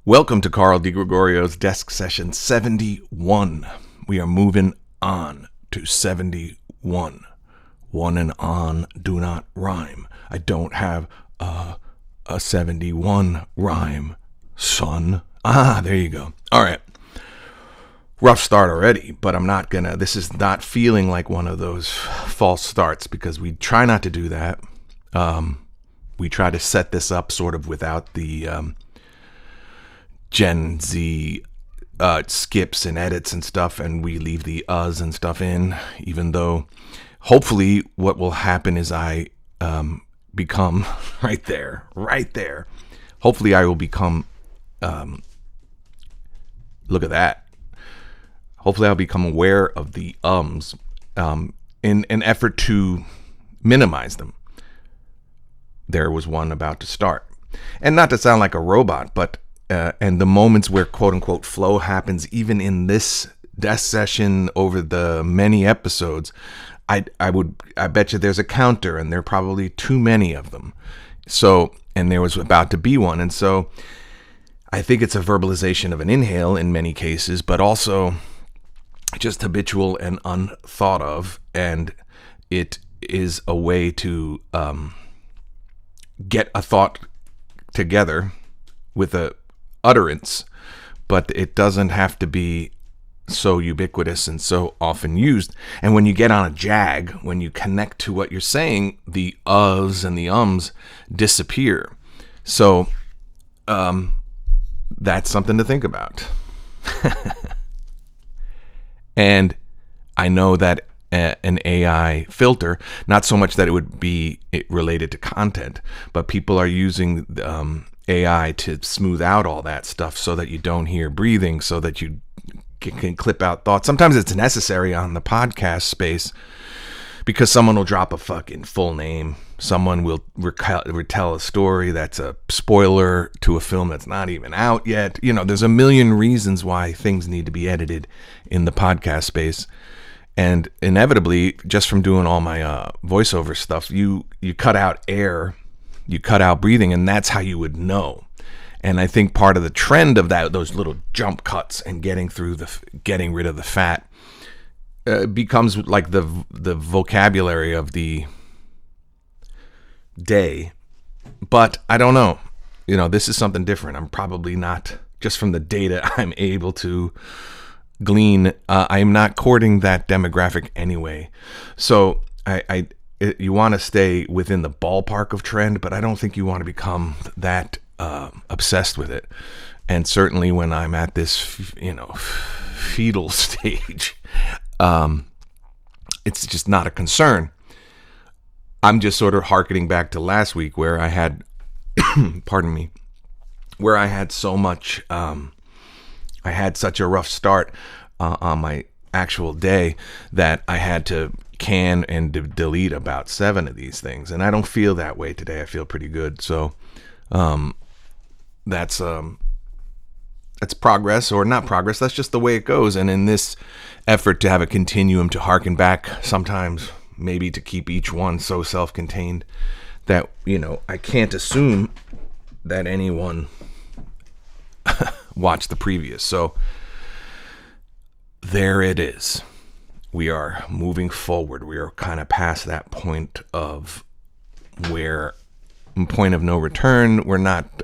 Welcome to Carl DeGregorio's Desk Session 71. We are moving on to 71. One and on do not rhyme. I don't have a 71 rhyme, son. There you go. All right. Rough start already, but this is not feeling like one of those false starts because we try not to do that. We try to set this up sort of without the Gen Z skips and edits and stuff, and we leave the uhs and stuff in, even though hopefully what will happen is I become right there. Hopefully I will become, look at that. Hopefully I'll become aware of the ums in an effort to minimize them. There was one about to start. And not to sound like a robot, but and the moments where quote unquote flow happens, even in this desk session over the many episodes, I bet you there's a counter, and there are probably too many of them. So, and there was about to be one. And so I think it's a verbalization of an inhale in many cases, but also just habitual and unthought of. And it is a way to get a thought together with a utterance, but it doesn't have to be so ubiquitous and so often used. And when you get on a jag, when you connect to what you're saying, the uhs and the ums disappear. So that's something to think about. And I know that an AI filter, not so much that it would be related to content, but people are using AI to smooth out all that stuff so that you don't hear breathing, so that you can clip out thoughts. Sometimes it's necessary on the podcast space because someone will drop a fucking full name. Someone will retell a story that's a spoiler to a film that's not even out yet. You know, there's a million reasons why things need to be edited in the podcast space. And inevitably, just from doing all my voiceover stuff, you cut out air, you cut out breathing, and that's how you would know. And I think part of the trend of those little jump cuts and getting rid of the fat becomes like the vocabulary of the day. But I don't know. You know, this is something different. I'm probably not, just from the data I'm able to glean, I'm not courting that demographic anyway. So you want to stay within the ballpark of trend, but I don't think you want to become that obsessed with it. And certainly when I'm at this, fetal stage, it's just not a concern. I'm just sort of hearkening back to last week where I had, where I had so much, I had such a rough start on my actual day that I had to can and delete about 7 of these things. And I don't feel that way today. I feel pretty good. So that's progress or not progress. That's just the way it goes. And in this effort to have a continuum to harken back, sometimes maybe to keep each one so self-contained that, I can't assume that anyone watched the previous. So there it is. We are moving forward. We are kind of past that point of no return. We're not,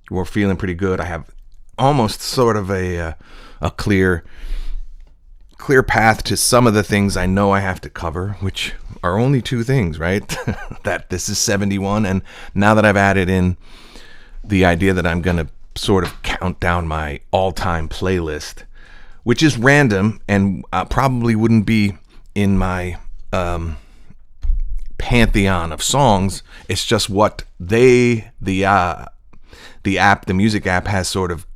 we're feeling pretty good. I have almost sort of a clear path to some of the things I know I have to cover, which are only 2 things, right? That this is 71. And now that I've added in the idea that I'm going to sort of count down my all-time playlist, which is random and probably wouldn't be in my pantheon of songs. It's just what the music app has sort of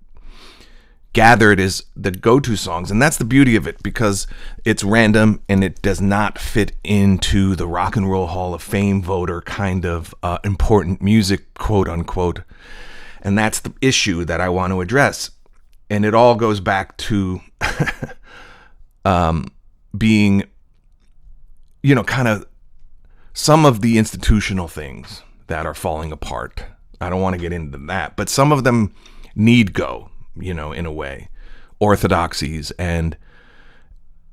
gathered as the go-to songs. And that's the beauty of it, because it's random and it does not fit into the Rock and Roll Hall of Fame voter kind of important music, quote unquote. And that's the issue that I want to address. And it all goes back to being, kind of some of the institutional things that are falling apart. I don't want to get into that, but some of them need go, in a way, orthodoxies and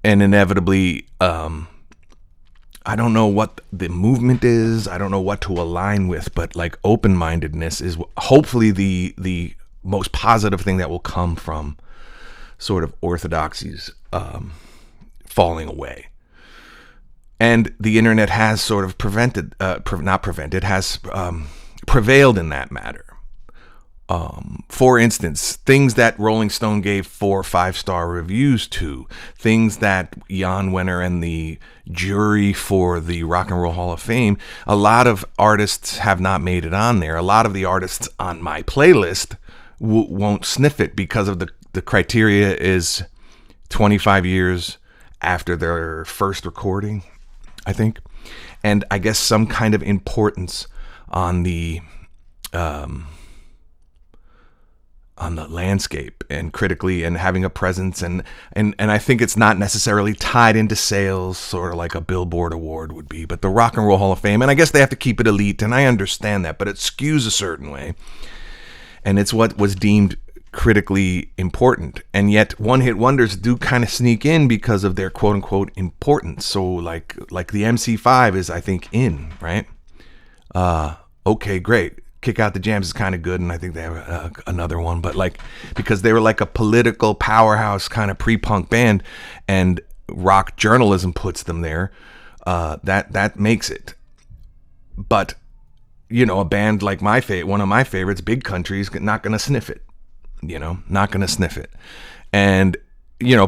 inevitably, I don't know what the movement is. I don't know what to align with, but like open-mindedness is hopefully the most positive thing that will come from sort of orthodoxies falling away. And the internet has sort of prevailed in that matter. For instance, things that Rolling Stone gave 4 or 5-star reviews to, things that Jan Wenner and the jury for the Rock and Roll Hall of Fame, a lot of artists have not made it on there. A lot of the artists on my playlist won't sniff it because of the criteria is 25 years after their first recording, I think. And I guess some kind of importance on the landscape and critically and having a presence and I think it's not necessarily tied into sales, sort of like a Billboard award would be, but the Rock and Roll Hall of Fame, and I guess they have to keep it elite, and I understand that, but it skews a certain way, and it's what was deemed critically important, and yet one-hit wonders do kind of sneak in because of their quote-unquote importance. So like the MC5 is, I think, in, right? Okay, great. Kick Out the Jams is kind of good, and I think they have another one, but like because they were like a political powerhouse kind of pre-punk band, and rock journalism puts them there, that makes it. But a band like one of my favorites, Big Country, is not gonna sniff it. Not gonna sniff it. And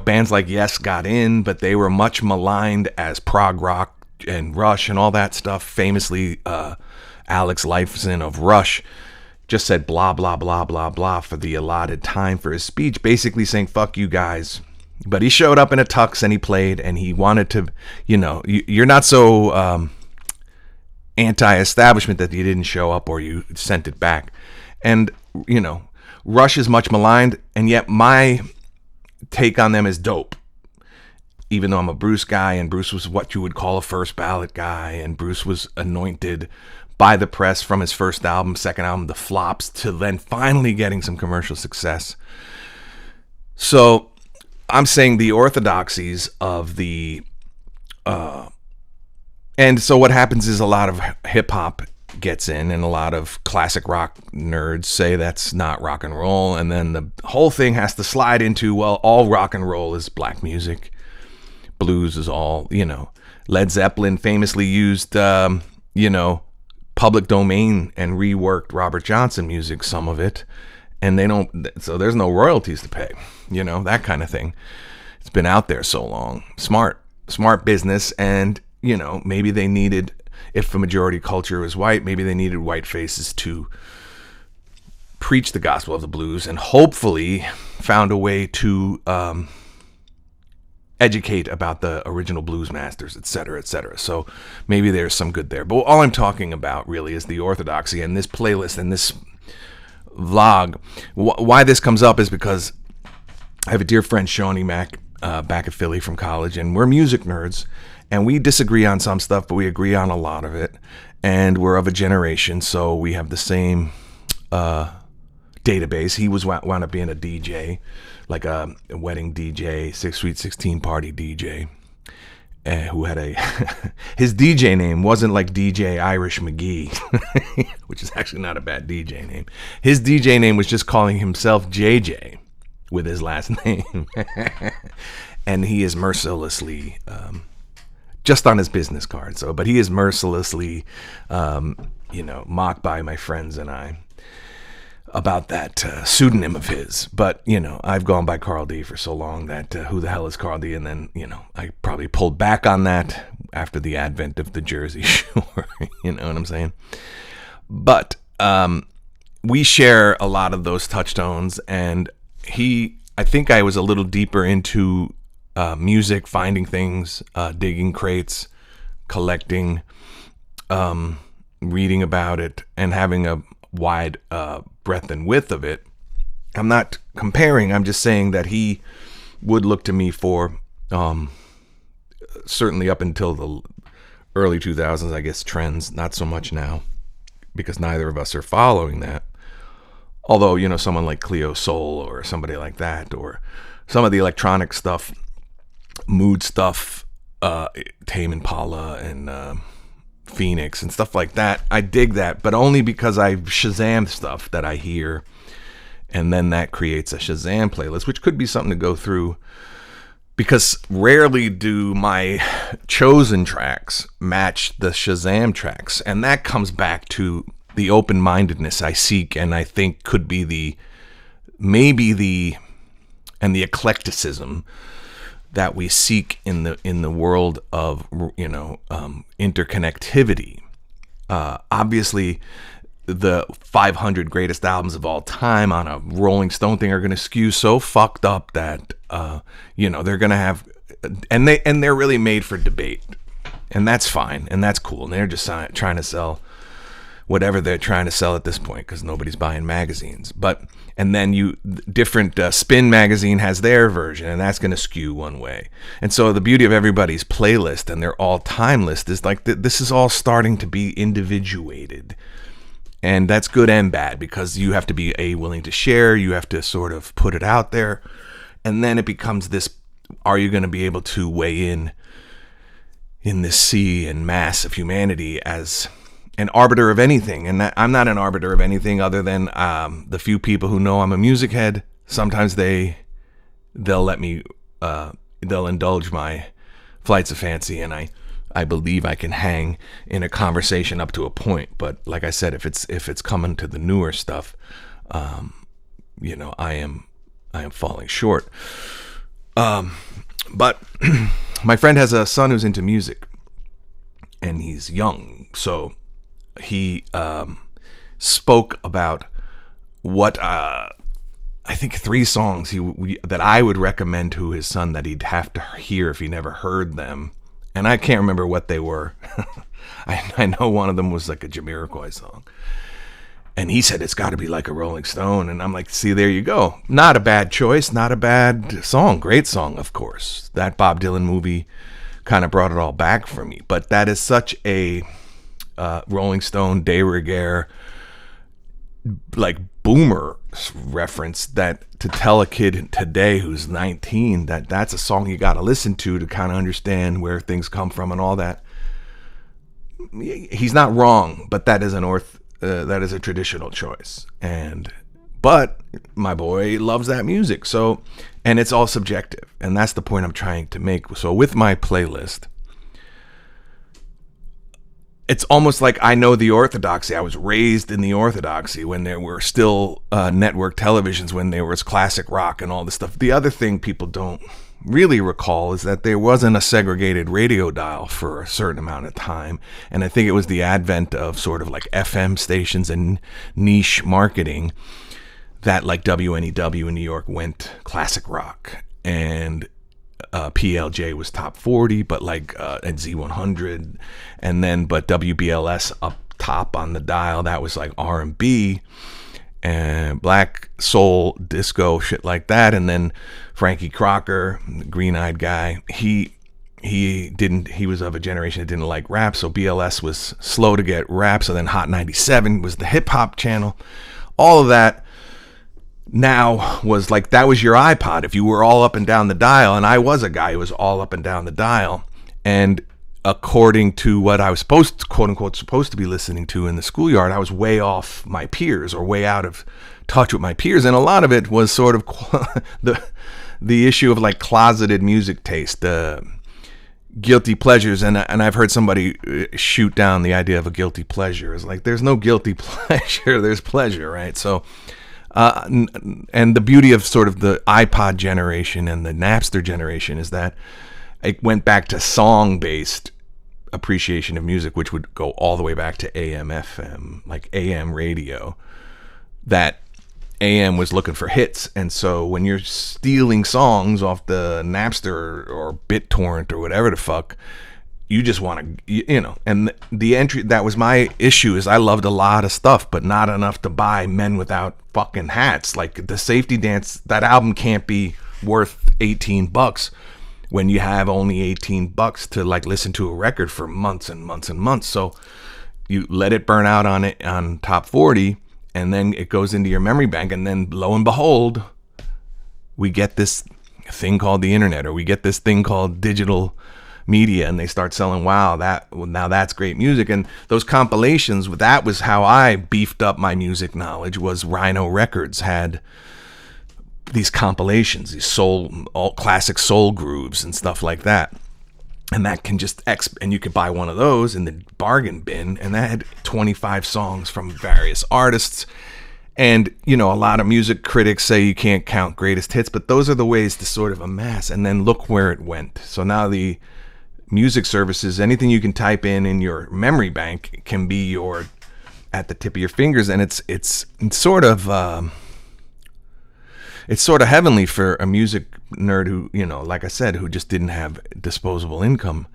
bands like Yes got in, but they were much maligned as prog rock and Rush and all that stuff. Famously, Alex Lifeson of Rush just said blah, blah, blah, blah, blah for the allotted time for his speech, basically saying, fuck you guys. But he showed up in a tux and he played, and he wanted to, you're not so anti-establishment that you didn't show up or you sent it back. And, Rush is much maligned, and yet my take on them is dope. Even though I'm a Bruce guy, and Bruce was what you would call a first ballot guy, and Bruce was anointed by the press from his first album, second album, the flops, to then finally getting some commercial success. So I'm saying the orthodoxies of the and so what happens is a lot of hip hop gets in, and a lot of classic rock nerds say that's not rock and roll, and then the whole thing has to slide into, well, all rock and roll is black music, blues is all, Led Zeppelin famously used public domain and reworked Robert Johnson music, some of it, and so there's no royalties to pay, that kind of thing. It's been out there so long. Smart business. And maybe they needed, if the majority culture was white, maybe they needed white faces to preach the gospel of the blues, and hopefully found a way to educate about the original blues masters, etc., etc. So maybe there's some good there. But all I'm talking about really is the orthodoxy, and this playlist and this vlog. Why this comes up is because I have a dear friend, Shawnee Mack, back at Philly from college, and we're music nerds, and we disagree on some stuff, but we agree on a lot of it, and we're of a generation, so we have the same database. He wound up being a DJ, like a wedding DJ, Sweet 16 party DJ, who had his DJ name wasn't like DJ Irish McGee, which is actually not a bad DJ name. His DJ name was just calling himself JJ with his last name. And he is mercilessly, just on his business card. But he is mercilessly, mocked by my friends and I about that pseudonym of his. But, I've gone by Carl D for so long that who the hell is Carl D? And then, I probably pulled back on that after the advent of the Jersey Shore. You know what I'm saying? But we share a lot of those touchstones. And I think I was a little deeper into music, finding things, digging crates, collecting, reading about it, and having a wide breadth and width of it. I'm not comparing, I'm just saying that he would look to me for certainly up until the early 2000s, I guess, trends, not so much now, because neither of us are following that. Although, someone like Cleo Soul or somebody like that, or some of the electronic stuff, mood stuff, Tame Impala and Phoenix and stuff like that, I dig that, but only because I Shazam stuff that I hear, and then that creates a Shazam playlist, which could be something to go through, because rarely do my chosen tracks match the Shazam tracks, and that comes back to the open-mindedness I seek, and I think could be the eclecticism that we seek in the world of interconnectivity. Obviously, the 500 greatest albums of all time on a Rolling Stone thing are going to skew so fucked up that they're going to have, and they're really made for debate, and that's fine, and that's cool, and they're just trying to sell whatever they're trying to sell at this point, because nobody's buying magazines. And then different Spin magazine has their version, and that's going to skew one way. And so the beauty of everybody's playlist and their all-time list is like this is all starting to be individuated. And that's good and bad, because you have to be willing to share, you have to sort of put it out there, and then it becomes this: are you going to be able to weigh in this sea and mass of humanity as an arbiter of anything? And I'm not an arbiter of anything other than the few people who know I'm a music head. Sometimes they'll let me, they'll indulge my flights of fancy, and I believe I can hang in a conversation up to a point. But like I said, if it's coming to the newer stuff, I am falling short. But my friend has a son who's into music, and he's young, so he spoke about what I think 3 songs that I would recommend to his son that he'd have to hear if he never heard them, and I can't remember what they were. I know one of them was like a Jamiroquai song, and he said it's got to be like a Rolling Stone, and I'm like, see, there you go. Not a bad choice, not a bad song, great song, of course. That Bob Dylan movie kind of brought it all back for me, but that is such a Rolling Stone de rigueur, like boomer reference, that to tell a kid today who's 19 that that's a song you got to listen to kind of understand where things come from and all that. He's not wrong, but that is that is a traditional choice, but my boy loves that music, so, and it's all subjective, and that's the point I'm trying to make. So with my playlist, it's almost like I know the orthodoxy. I was raised in the orthodoxy when there were still network televisions, when there was classic rock and all this stuff. The other thing people don't really recall is that there wasn't a segregated radio dial for a certain amount of time. And I think it was the advent of sort of like FM stations and niche marketing that, like WNEW in New York, went classic rock, and PLJ was top 40, but at Z100, and then but WBLS up top on the dial, that was like R&B and black soul, disco, shit like that. And then Frankie Crocker, the green-eyed guy, he was of a generation that didn't like rap, so BLS was slow to get rap. So then Hot 97 was the hip hop channel. All of that now was like, that was your iPod if you were all up and down the dial, and I was a guy who was all up and down the dial, and according to what I was quote unquote supposed to be listening to in the schoolyard, I was way off my peers, or way out of touch with my peers, and a lot of it was sort of the issue of like closeted music taste, guilty pleasures, and I've heard somebody shoot down the idea of a guilty pleasure. It's like, there's no guilty pleasure, there's pleasure, right? So and the beauty of sort of the iPod generation and the Napster generation is that it went back to song-based appreciation of music, which would go all the way back to AM, FM, like AM radio, that AM was looking for hits. And so when you're stealing songs off the Napster or BitTorrent or whatever the fuck, you just want to, and the entry, that was my issue, is I loved a lot of stuff, but not enough to buy Men Without Fucking Hats. Like the Safety Dance, that album can't be worth $18 when you have only $18 to like listen to a record for months and months and months. So you let it burn out on top 40, and then it goes into your memory bank, and then lo and behold, we get this thing called the internet, or we get this thing called digital media, and they start selling, wow, now that's great music. And those compilations, that was how I beefed up my music knowledge. Was Rhino Records had these compilations, these all classic soul grooves and stuff like that. And that can just and you could buy one of those in the bargain bin, and that had 25 songs from various artists. And, a lot of music critics say you can't count greatest hits, but those are the ways to sort of amass. And then look where it went. So now the music services, anything you can type in your memory bank can be at the tip of your fingers. And it's sort of heavenly for a music nerd who, like I said, who just didn't have disposable income,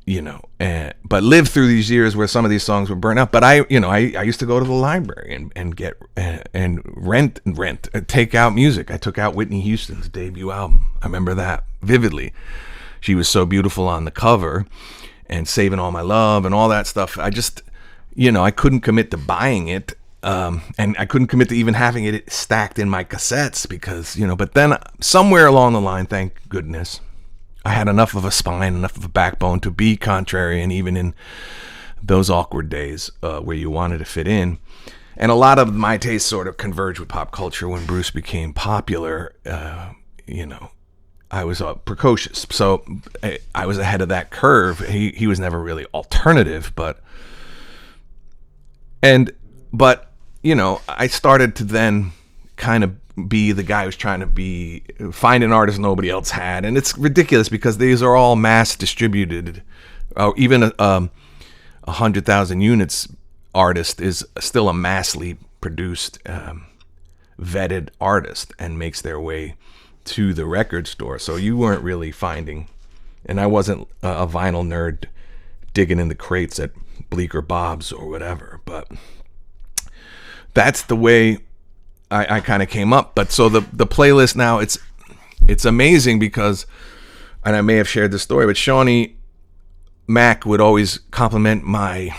but lived through these years where some of these songs were burnt out. But I used to go to the library and get and rent, take out music. I took out Whitney Houston's debut album. I remember that vividly. She was so beautiful on the cover, and Saving All My Love and all that stuff. I just, I couldn't commit to buying it. And I couldn't commit to even having it stacked in my cassettes because, but then somewhere along the line, thank goodness, I had enough of a spine, enough of a backbone to be contrarian, even in those awkward days where you wanted to fit in. And a lot of my tastes sort of converged with pop culture when Bruce became popular. I was precocious, so I was ahead of that curve. He was never really alternative, but I started to then kind of be the guy who's trying to find an artist nobody else had. And it's ridiculous because these are all mass distributed. Even a 100,000 units artist is still a massively produced, vetted artist and makes their way to the record store. So you weren't really finding, and I wasn't a vinyl nerd digging in the crates at Bleecker Bob's or whatever, but that's the way I kind of came up. But so the playlist now, it's amazing because, and I may have shared this story, but Shawnee Mac would always compliment my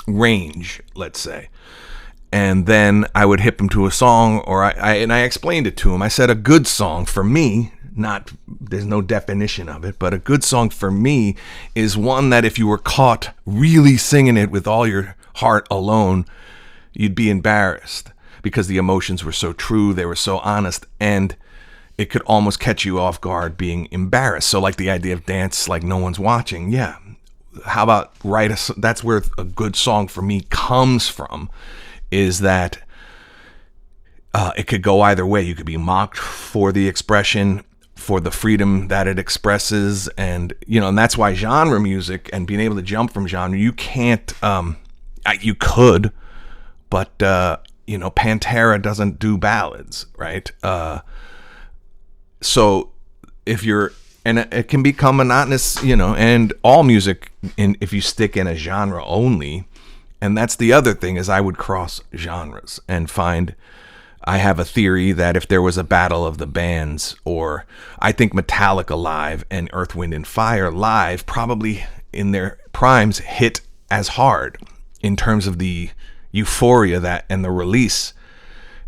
range, let's say. And then I would hip him to a song, or I explained it to him. I said a good song for me, there's no definition of it, but a good song for me is one that if you were caught really singing it with all your heart alone, you'd be embarrassed because the emotions were so true, they were so honest, and it could almost catch you off guard being embarrassed. So like the idea of dance like no one's watching, yeah. How about that's where a good song for me comes from, is that it could go either way. You could be mocked for the expression, for the freedom that it expresses, and and that's why genre music and being able to jump from genre, you can't, you could, but Pantera doesn't do ballads, right? So if you're, and it can become monotonous, and all music, if you stick in a genre only. And that's the other thing, is I would cross genres and find, I have a theory that if there was a battle of the bands, or I think Metallica live and Earth, Wind and Fire live probably in their primes hit as hard in terms of the euphoria that and the release.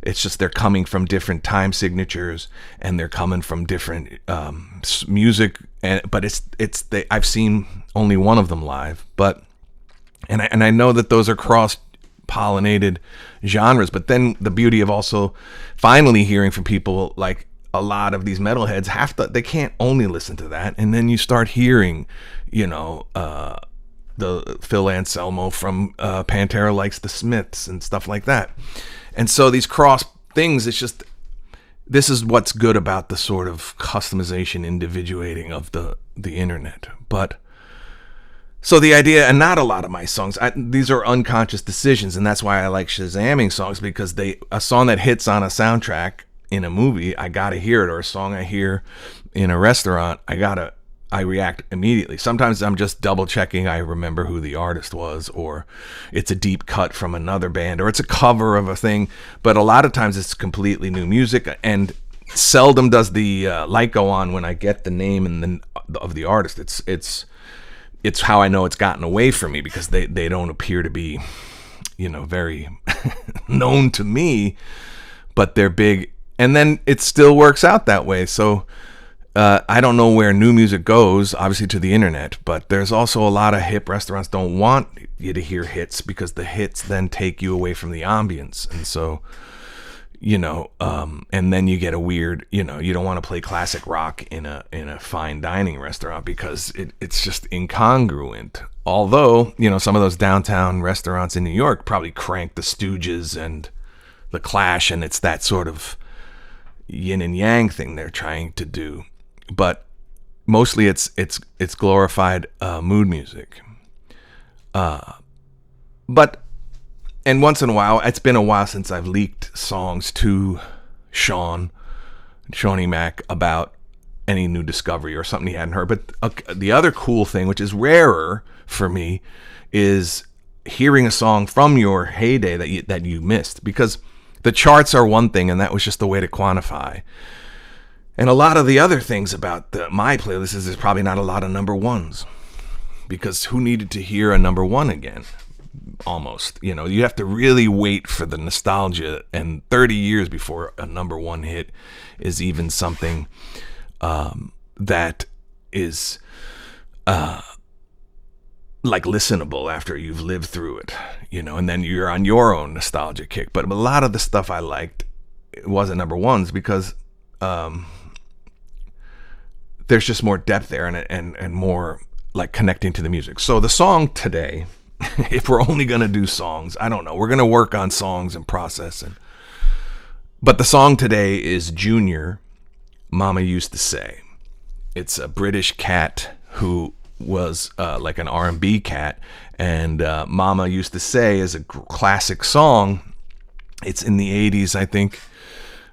It's just they're coming from different time signatures and they're coming from different music, but I've seen only one of them live, but and I know that those are cross-pollinated genres, but then the beauty of also finally hearing from people, like a lot of these metalheads they can't only listen to that, and then you start hearing, the Phil Anselmo from Pantera likes the Smiths and stuff like that. And so these cross things, this is what's good about the sort of customization, individuating of the internet. But so the idea, and not a lot of my songs, these are unconscious decisions, and that's why I like Shazamming songs, because a song that hits on a soundtrack in a movie, I gotta hear it, or a song I hear in a restaurant, I react immediately. Sometimes I'm just double checking I remember who the artist was, or it's a deep cut from another band, or it's a cover of a thing, but a lot of times it's completely new music, and seldom does the light go on when I get the name of the artist. It's how I know it's gotten away from me, because they don't appear to be very known to me, but they're big. And then it still works out that way. So I don't know where new music goes, obviously to the internet, but there's also a lot of hip restaurants don't want you to hear hits because the hits then take you away from the ambience. And so, and then you get a weird, you don't want to play classic rock in a fine dining restaurant because it's just incongruent. Although, some of those downtown restaurants in New York probably crank the Stooges and the Clash, and it's that sort of yin and yang thing they're trying to do. But mostly it's glorified mood music. But once in a while, it's been a while since I've leaked songs to Shawnee Mac about any new discovery or something he hadn't heard. But the other cool thing, which is rarer for me, is hearing a song from your heyday that you missed, because the charts are one thing, and that was just the way to quantify. And a lot of the other things about my playlist is there's probably not a lot of number ones, because who needed to hear a number one again? Almost, you have to really wait for the nostalgia, and 30 years before a number one hit is even something that is like listenable after you've lived through it, and then you're on your own nostalgia kick. But a lot of the stuff I liked wasn't number ones because there's just more depth there and more like connecting to the music. So the song today, if we're only going to do songs, I don't know, we're going to work on songs and processing. But the song today is Junior, Mama Used to Say. It's a British cat who was like an R&B cat, and Mama Used to Say is a classic song. It's in the 80s, I think,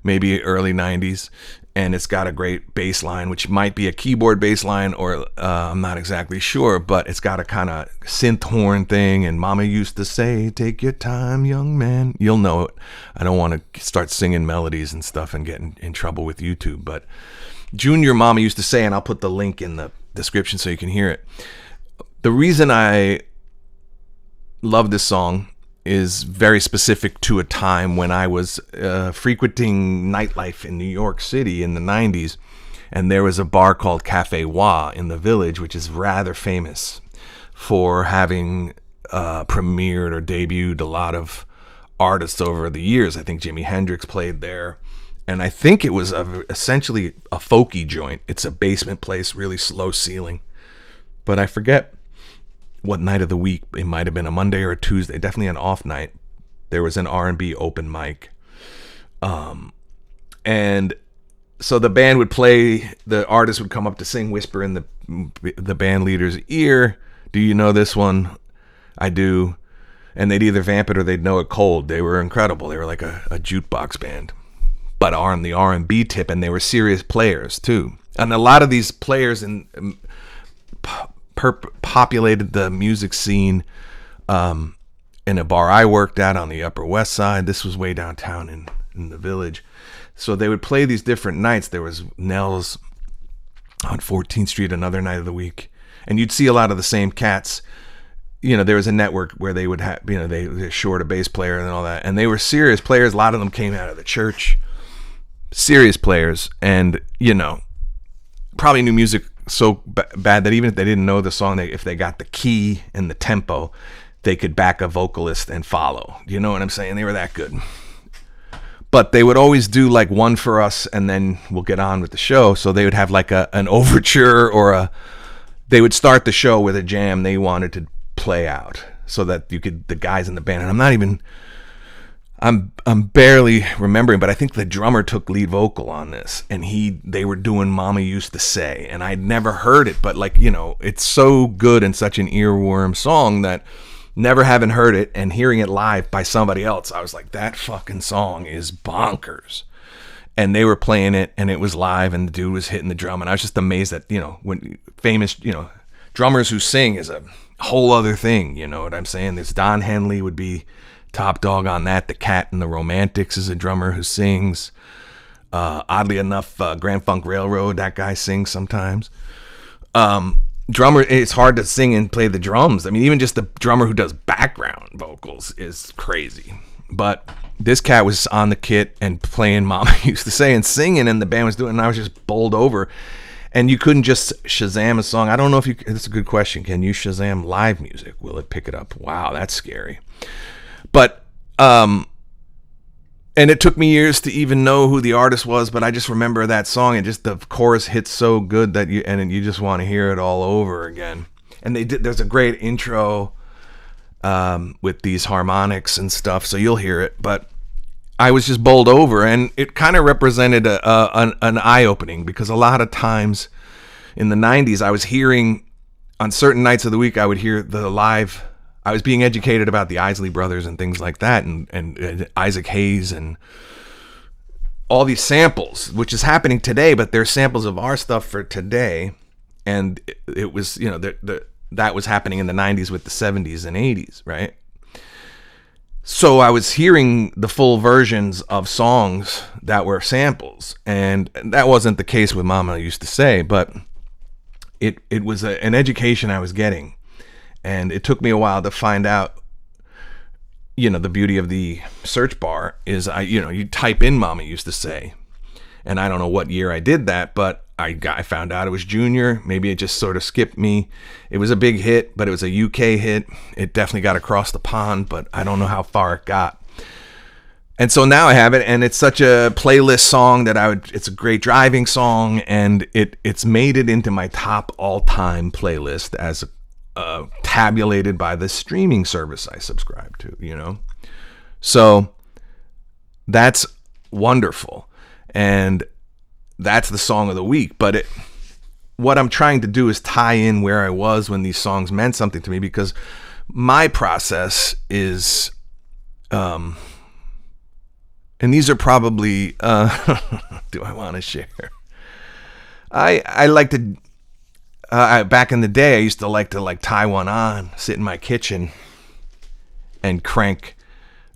maybe early 90s, and it's got a great bass line, which might be a keyboard bass line, or I'm not exactly sure, but it's got a kind of synth horn thing, and Mama used to say, take your time, young man. You'll know it. I don't want to start singing melodies and stuff and get in trouble with YouTube, but Junior, Mama Used to Say, and I'll put the link in the description so you can hear it. The reason I love this song is very specific to a time when I was frequenting nightlife in New York City in the 90s, and there was a bar called Cafe Wah in the Village, which is rather famous for having premiered or debuted a lot of artists over the years. I think Jimi Hendrix played there, and I think it was essentially a folky joint. It's a basement place, really slow ceiling, but I forget what night of the week. It might have been a Monday or a Tuesday, definitely an off night. There was an R&B open mic. And so the band would play, the artist would come up to sing, whisper in the band leader's ear, do you know this one? I do. And they'd either vamp it or they'd know it cold. They were incredible. They were like a jukebox band, but on the R&B tip, and they were serious players too. And a lot of these players populated the music scene in a bar I worked at on the Upper West Side. This was way downtown in the Village. So they would play these different nights. There was Nell's on 14th Street another night of the week, and you'd see a lot of the same cats. There was a network where they would have, they short a bass player and all that, and they were serious players. A lot of them came out of the church, serious players, and probably knew music so bad that even if they didn't know the song, if they got the key and the tempo, they could back a vocalist and follow. You know what I'm saying? They were that good. But they would always do like one for us, and then we'll get on with the show. So they would have like an overture, or they would start the show with a jam they wanted to play out, so that the guys in the band, and I'm barely remembering, but I think the drummer took lead vocal on this, and they were doing Mama Used to Say, and I'd never heard it, but it's so good and such an earworm song that never having heard it and hearing it live by somebody else, I was like, that fucking song is bonkers. And they were playing it, and it was live, and the dude was hitting the drum, and I was just amazed that, when famous, drummers who sing is a whole other thing, you know what I'm saying? There's Don Henley would be top dog on that. The Cat and the Romantics is a drummer who sings. Oddly enough, Grand Funk Railroad, that guy sings sometimes. drummer, it's hard to sing and play the drums. I mean, even just the drummer who does background vocals is crazy. But this cat was on the kit and playing Mama Used to Say and singing, and the band was doing it, and I was just bowled over. And you couldn't just Shazam a song. I don't know if you, that's a good question. Can you Shazam live music? Will it pick it up? Wow, that's scary. But, and it took me years to even know who the artist was, but I just remember that song, and just the chorus hits so good that you just want to hear it all over again. And there's a great intro with these harmonics and stuff, so you'll hear it. But I was just bowled over, and it kind of represented an eye-opening, because a lot of times in the 90s, I was hearing, on certain nights of the week, I would hear the live, I was being educated about the Isley Brothers and things like that, and Isaac Hayes and all these samples, which is happening today, but they're samples of our stuff for today. And it was, that was happening in the 90s with the 70s and 80s, right? So I was hearing the full versions of songs that were samples, and that wasn't the case with Mama Used to Say, but it was an education I was getting, and it took me a while to find out. The beauty of the search bar is you type in Mama Used to Say, and I don't know what year I did that, but I found out it was Junior. Maybe it just sort of skipped me. It was a big hit, but it was a UK hit. It definitely got across the pond, but I don't know how far it got. And so now I have it, and it's such a playlist song that it's a great driving song, and it's made it into my top all-time playlist as tabulated by the streaming service I subscribe to, So that's wonderful. And that's the song of the week. But what I'm trying to do is tie in where I was when these songs meant something to me, because my process is, and these are probably, do I want to share? I like to, back in the day, I used to like tie one on, sit in my kitchen and crank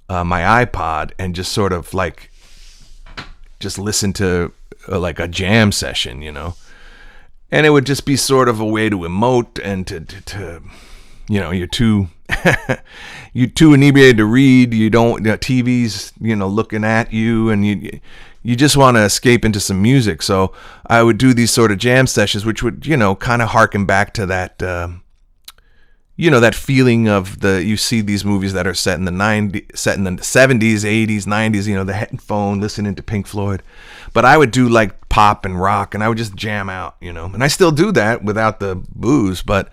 my iPod and just sort of just listen to like a jam session, and it would just be sort of a way to emote and to you're too you're too inebriated to read. You don't, TV's looking at you, and you just want to escape into some music. So I would do these sort of jam sessions, which would kind of harken back to that that feeling of you see these movies that are set in the 70s, 80s, 90s, the headphone, listening to Pink Floyd. But I would do like pop and rock, and I would just jam out, and I still do that without the booze, but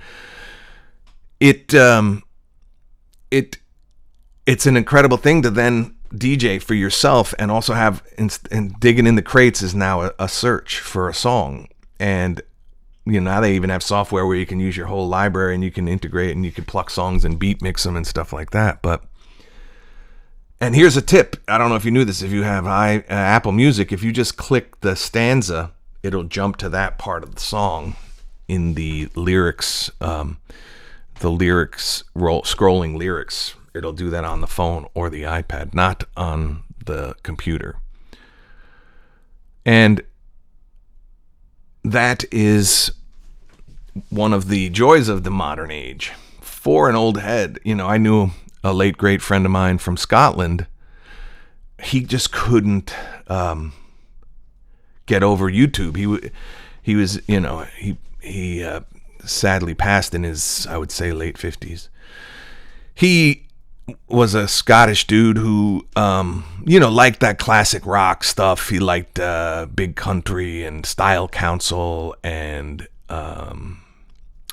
it's an incredible thing to then DJ for yourself, and also have, and digging in the crates is now a search for a song. And now they even have software where you can use your whole library, and you can integrate, and you can pluck songs and beat mix them and stuff like that. And here's a tip. I don't know if you knew this. If you have Apple Music, if you just click the stanza, it'll jump to that part of the song in the lyrics, scrolling lyrics. It'll do that on the phone or the iPad, not on the computer. And that is one of the joys of the modern age. For an old head, I knew a late great friend of mine from Scotland. He just couldn't get over YouTube. He was he sadly passed in his, I would say, late 50s. He was a Scottish dude who liked that classic rock stuff. He liked Big Country and Style Council and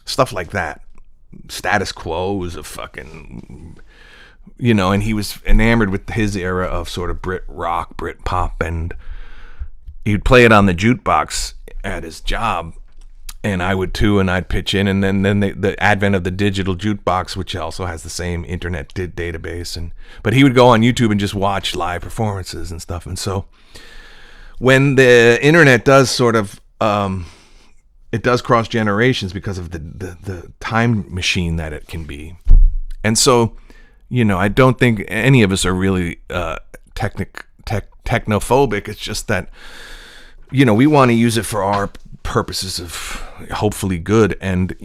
stuff like that. Status Quo was a fucking, and he was enamored with his era of sort of Brit rock, Brit pop, and he'd play it on the jukebox at his job, and I would too, and I'd pitch in, and then the advent of the digital jukebox, which also has the same internet database, but he would go on YouTube and just watch live performances and stuff. And so when the internet does sort of it does cross generations because of the time machine that it can be. And so, I don't think any of us are really technophobic. It's just that, we want to use it for our purposes of hopefully good. And,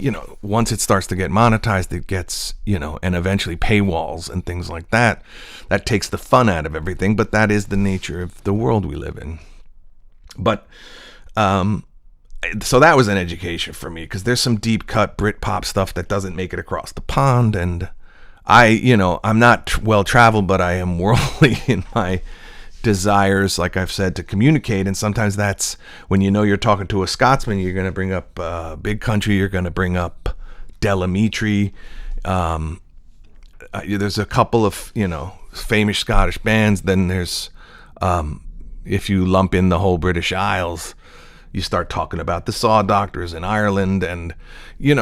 once it starts to get monetized, it gets, and eventually paywalls and things like that, that takes the fun out of everything. But that is the nature of the world we live in. But, so that was an education for me, because there's some deep cut Britpop stuff that doesn't make it across the pond. And I'm not well traveled, but I am worldly in my desires, like I've said, to communicate. And sometimes that's when you're talking to a Scotsman, you're going to bring up Big Country, you're going to bring up Delamitri. There's a couple of famous Scottish bands. Then there's if you lump in the whole British Isles, you start talking about the Saw Doctors in Ireland. And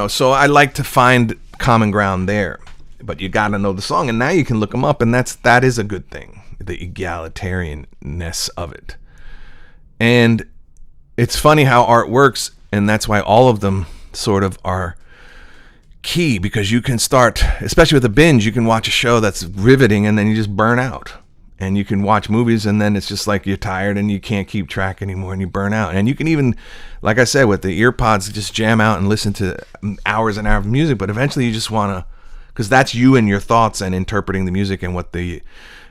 so I like to find common ground there, but you got to know the song, and now you can look them up, and that is a good thing, the egalitarianness of it. And it's funny how art works, and that's why all of them sort of are key, because you can start, especially with a binge, you can watch a show that's riveting and then you just burn out. And you can watch movies and then it's just like you're tired and you can't keep track anymore and you burn out. And you can even, like I said, with the ear pods, just jam out and listen to hours and hours of music, but eventually you just want to, because that's you and your thoughts and interpreting the music and what the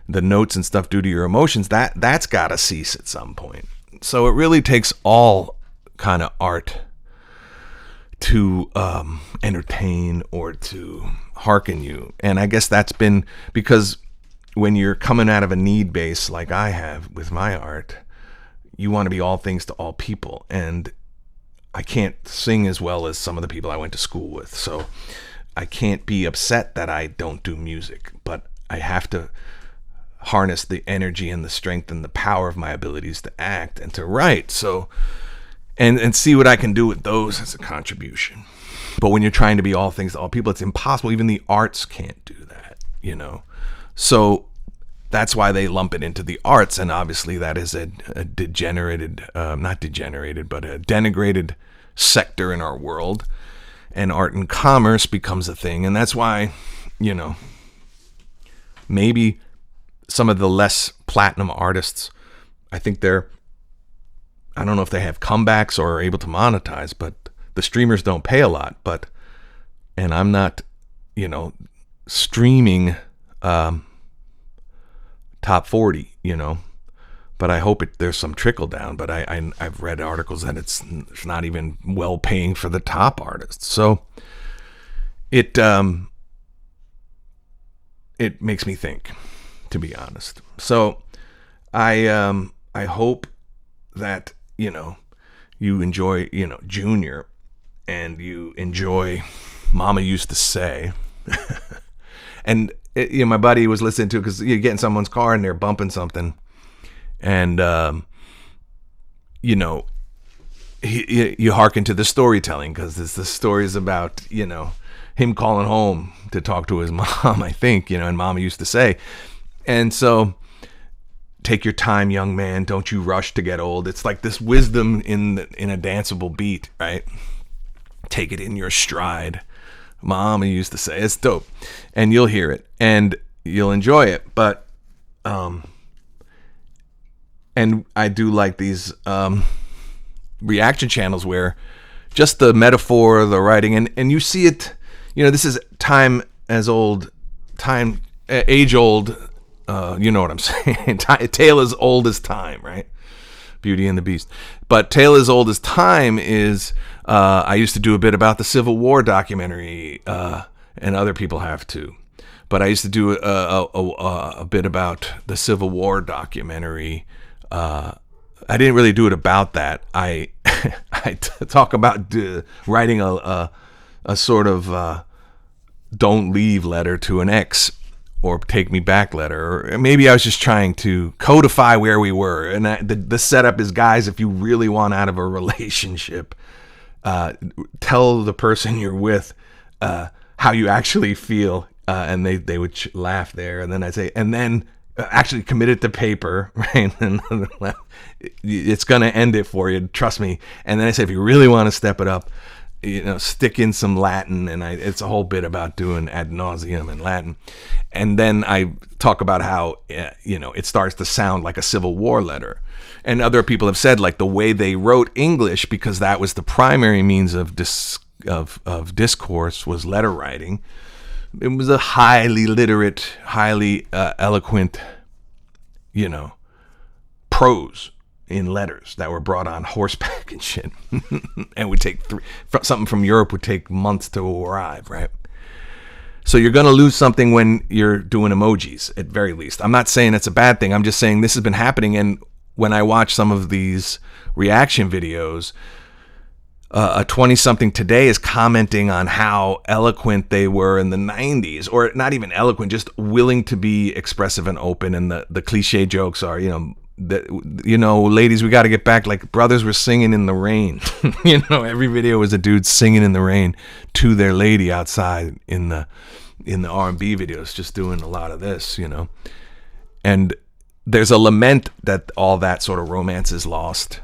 notes and stuff do to your emotions, that's got to cease at some point. So it really takes all kind of art to entertain or to hearken you. And I guess that's been because when you're coming out of a need base like I have with my art, you want to be all things to all people. And I can't sing as well as some of the people I went to school with. So I can't be upset that I don't do music, but I have to harness the energy and the strength and the power of my abilities to act and to write. So, and see what I can do with those as a contribution. But when you're trying to be all things to all people, it's impossible. Even the arts can't do that, So that's why they lump it into the arts. And obviously that is a denigrated sector in our world. And art and commerce becomes a thing. And that's why, maybe some of the less platinum artists, I think I don't know if they have comebacks or are able to monetize, but the streamers don't pay a lot. And I'm not, streaming top 40, but I hope there's some trickle down. But I've read articles that it's not even well paying for the top artists. So it makes me think, to be honest. So I hope that you enjoy Junior, and you enjoy Mama Used to Say. And my buddy was listening to it because you get in someone's car and they're bumping something, and you hearken to the storytelling, because the story is about him calling home to talk to his mom, I think, and Mama used to say. And so, take your time, young man, don't you rush to get old. It's like this wisdom in a danceable beat, right? Take it in your stride. Mama used to say. It's dope. And you'll hear it and you'll enjoy it. But and I do like these reaction channels where just the metaphor, the writing, and you see it, this is age old, you know what I'm saying? Tale as old as time, right? Beauty and the Beast. But Tale as Old as Time is, I used to do a bit about the Civil War documentary, and other people have too. But I used to do a bit about the Civil War documentary. I didn't really do it about that. I talk about writing a sort of don't leave letter to an ex, or take me back letter, or maybe I was just trying to codify where we were. And the setup is, guys, if you really want out of a relationship, tell the person you're with how you actually feel, and they would laugh there. And then I'd say, and then actually commit it to paper, right? And it's gonna end it for you, trust me. And then I say, if you really want to step it up, stick in some Latin, and it's a whole bit about doing ad nauseum in Latin. And then I talk about how, it starts to sound like a Civil War letter. And other people have said, like, the way they wrote English, because that was the primary means of discourse, was letter writing. It was a highly literate, highly eloquent, prose in letters that were brought on horseback and shit. And would take something from Europe would take months to arrive, right? So you're going to lose something when you're doing emojis, at very least. I'm not saying it's a bad thing. I'm just saying this has been happening. And when I watch some of these reaction videos, a 20-something today is commenting on how eloquent they were in the 90s, or not even eloquent, just willing to be expressive and open. And the cliche jokes are, ladies, we got to get back. Like, brothers were singing in the rain. Every video was a dude singing in the rain to their lady outside in the R&B videos, just doing a lot of this, And there's a lament that all that sort of romance is lost.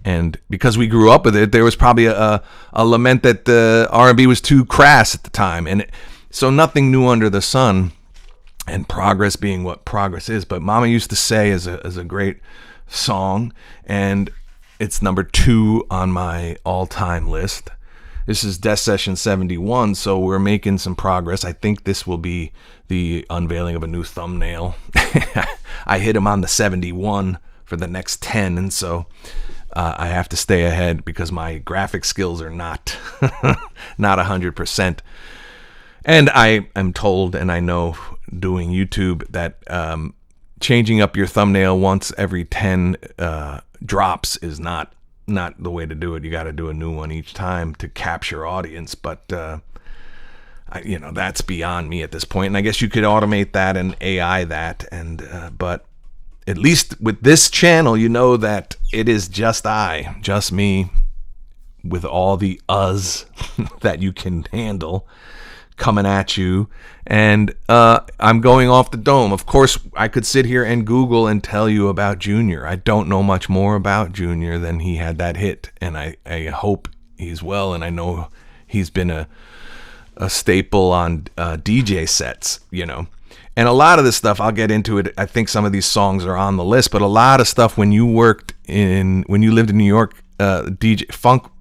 And because we grew up with it, there was probably a lament that the R&B was too crass at the time. And so nothing new under the sun, and progress being what progress is. But Mama Used to Say is a great song, and it's number 2 on my all-time list. This is Session71, so we're making some progress. I think this will be the unveiling of a new thumbnail. I hit him on the 71 for the next 10, and so I have to stay ahead because my graphic skills are not 100%. And I am told, and I know doing YouTube, that changing up your thumbnail once every 10 drops is not the way to do it. You got to do a new one each time to capture audience. But that's beyond me at this point. And I guess you could automate that and AI that. And but at least with this channel, that it is just me, with all the us that you can handle coming at you. And I'm going off the dome. Of course, I could sit here and Google and tell you about Junior. I don't know much more about Junior than he had that hit, and I hope he's well. And I know he's been a staple on DJ sets, And a lot of this stuff, I'll get into it. I think some of these songs are on the list, but a lot of stuff when you lived in New York, DJ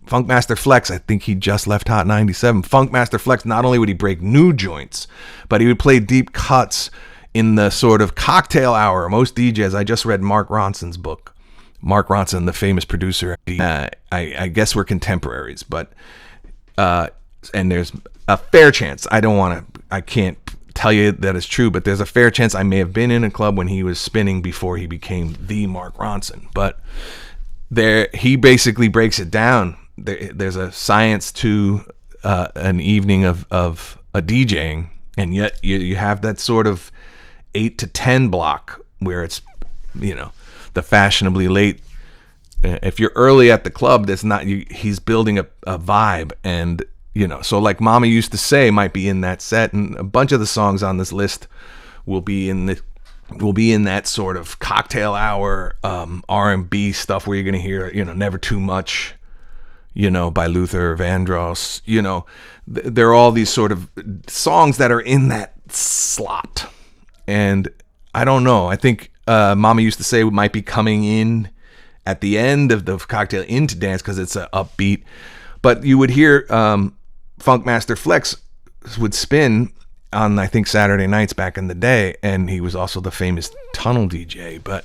Funkmaster Flex, I think he just left Hot 97. Funkmaster Flex, not only would he break new joints, but he would play deep cuts in the sort of cocktail hour. Most DJs, I just read Mark Ronson's book. Mark Ronson, the famous producer. I guess we're contemporaries, but and there's a fair chance. I can't tell you that it's true, but there's a fair chance I may have been in a club when he was spinning before he became the Mark Ronson. But he basically breaks it down. There's a science to an evening of a DJing, and yet you have that sort of 8 to 10 block where it's the fashionably late. If you're early at the club, he's building a vibe, and so like Mama Used to Say might be in that set, and a bunch of the songs on this list will be in that sort of cocktail hour R&B stuff where you're gonna hear Never Too Much, by Luther Vandross. There are all these sort of songs that are in that slot, and I don't know. I think Mama Used to Say might be coming in at the end of the cocktail into dance because it's a upbeat. But you would hear Funkmaster Flex would spin on, I think, Saturday nights back in the day, and he was also the famous tunnel DJ. But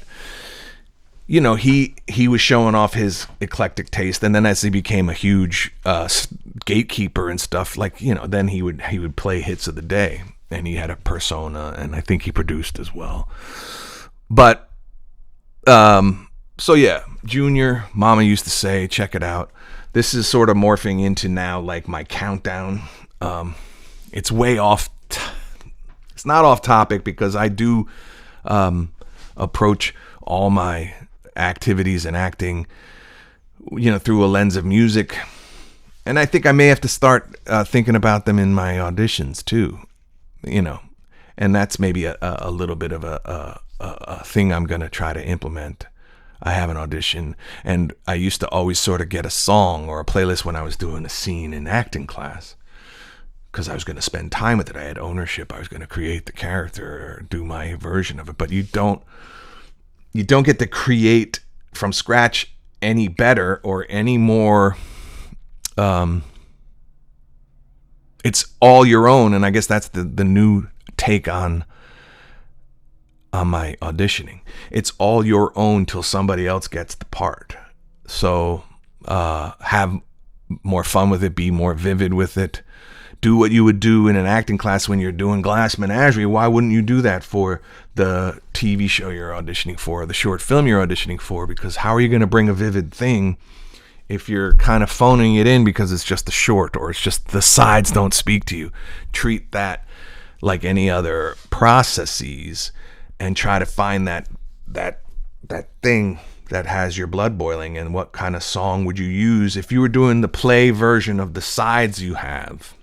he was showing off his eclectic taste, and then as he became a huge gatekeeper and stuff, then he would play hits of the day, and he had a persona, and I think he produced as well. But so yeah, Junior, Mama Used to Say, check it out. This is sort of morphing into now like my countdown. It's way off. It's not off topic because I do approach all my activities and acting, through a lens of music. And I think I may have to start thinking about them in my auditions too, and that's maybe a little bit of a thing I'm going to try to implement. I have an audition. And I used to always sort of get a song or a playlist when I was doing a scene in acting class, because I was going to spend time with it. I had ownership. I was going to create the character or do my version of it. But you don't get to create from scratch any better or any more. It's all your own. And I guess that's the new take on my auditioning. It's all your own till somebody else gets the part. So have more fun with it, be more vivid with it. Do what you would do in an acting class when you're doing Glass Menagerie. Why wouldn't you do that for the TV show you're auditioning for, or the short film you're auditioning for? Because how are you going to bring a vivid thing if you're kind of phoning it in because it's just a short, or it's just the sides don't speak to you? Treat that like any other processes and try to find that thing that has your blood boiling. And what kind of song would you use if you were doing the play version of the sides you have?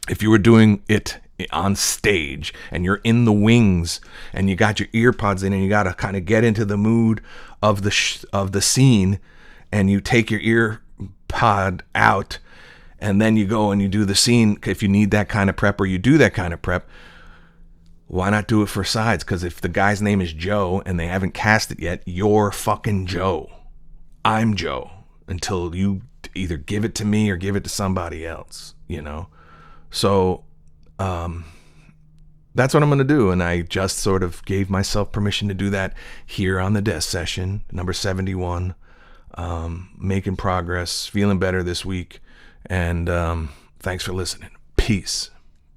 If you were doing it on stage and you're in the wings and you got your ear pods in and you got to kind of get into the mood of the scene, and you take your ear pod out and then you go and you do the scene. If you need that kind of prep, or you do that kind of prep, why not do it for sides? Because if the guy's name is Joe and they haven't cast it yet, you're fucking Joe. I'm Joe until you either give it to me or give it to somebody else, you know? So that's what I'm going to do. And I just sort of gave myself permission to do that here on the desk session, number 71. Making progress, feeling better this week. And thanks for listening. Peace.